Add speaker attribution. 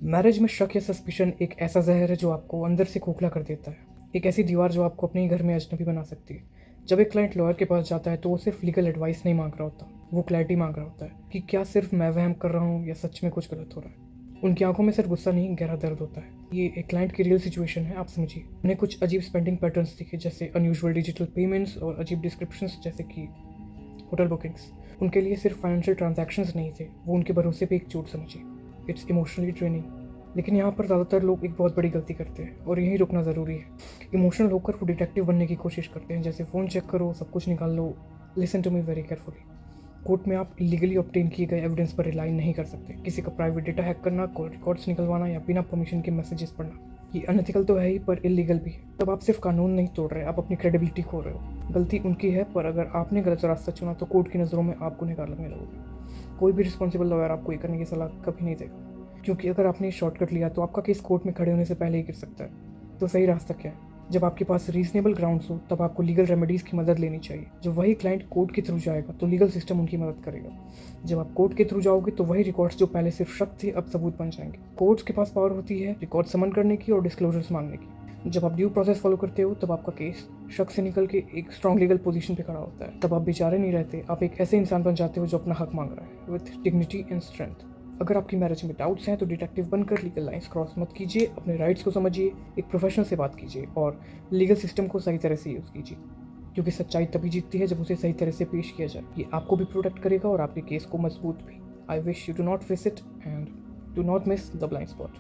Speaker 1: Marriage में शक या सस्पिशन एक ऐसा जहर है जो आपको अंदर से खोखला कर देता है। एक ऐसी दीवार जो आपको अपने ही घर में अजनबी बना सकती है। जब एक क्लाइंट लॉयर के पास जाता है तो वो सिर्फ लीगल एडवाइस नहीं मांग रहा होता, वो क्लैरिटी मांग रहा होता है कि क्या सिर्फ मैं वहम कर रहा हूँ या सच में कुछ गलत हो रहा है। उनकी आंखों में सिर्फ गुस्सा नहीं, गहरा दर्द होता है। ये एक क्लाइंट की रियल सिचुएशन है, आप समझिए। उन्हें कुछ अजीब स्पेंडिंग पैटर्न्स दिखे, जैसे अनयूजुअल डिजिटल पेमेंट्स और अजीब डिस्क्रिप्शंस जैसे कि होटल बुकिंग्स। उनके लिए सिर्फ फाइनेंशियल ट्रांजैक्शंस नहीं थे, वो उनके भरोसे पे एक चोट समझिए। It's emotionally draining. लेकिन यहाँ पर ज़्यादातर लोग एक बहुत बड़ी गलती करते हैं और यहीं रुकना ज़रूरी है। इमोशनल होकर वो डिटेक्टिव बनने की कोशिश करते हैं, जैसे फ़ोन चेक करो, सब कुछ निकाल लो। Listen to me very carefully. Court में आप इलीगली ऑब्टेन किए गए एविडेंस पर रिलाई नहीं कर सकते। किसी का प्राइवेट डेटा हैक करना, रिकॉर्ड्स निकलवाना या बिना परमिशन के मैसेजेस पढ़ना, ये अनएथिकल तो है ही पर इलीगल भी है। तब आप सिर्फ कानून नहीं तोड़ रहे, आप अपनी क्रेडिबिलिटी खो रहे हो। गलती उनकी है, पर अगर आपने गलत रास्ता चुना तो कोर्ट की नज़रों में आप गुनहगार लगने लगोगे। कोई भी रिस्पॉन्सिबल लॉयर आपको ये करने की सलाह कभी नहीं देगा, क्योंकि अगर आपने शॉर्टकट लिया तो आपका केस कोर्ट में खड़े होने से पहले ही गिर सकता है। तो सही रास्ता क्या है? जब आपके पास रीजनेबल ग्राउंड्स हो तब आपको लीगल रेमेडीज़ की मदद लेनी चाहिए। जब वही क्लाइंट कोर्ट के थ्रू जाएगा तो लीगल सिस्टम उनकी मदद करेगा। जब आप कोर्ट के थ्रू जाओगे तो वही रिकॉर्ड्स जो पहले सिर्फ शक थे अब सबूत बन जाएंगे। कोर्ट्स के पास पावर होती है रिकॉर्ड समन करने की और डिस्क्लोजर्स मांगने की। जब आप ड्यू प्रोसेस फॉलो करते हो तब आपका केस शक से निकल के एक स्ट्रॉन्ग लीगल पोजीशन पे खड़ा होता है। तब आप बेचारे नहीं रहते, आप एक ऐसे इंसान बन जाते हो जो अपना हक मांग रहा है विथ डिग्निटी एंड स्ट्रेंथ। अगर आपकी मैरिज में डाउट्स हैं तो डिटेक्टिव बनकर लीगल लाइंस क्रॉस मत कीजिए, अपने राइट्स को समझिए, एक प्रोफेशनल से बात कीजिए और लीगल सिस्टम को सही तरह से यूज़ कीजिए, क्योंकि सच्चाई तभी जीतती है जब उसे सही तरह से पेश किया जाए। ये आपको भी प्रोटेक्ट करेगा और आपके केस को मजबूत भी। I wish you do not face it and do not miss the blind spot.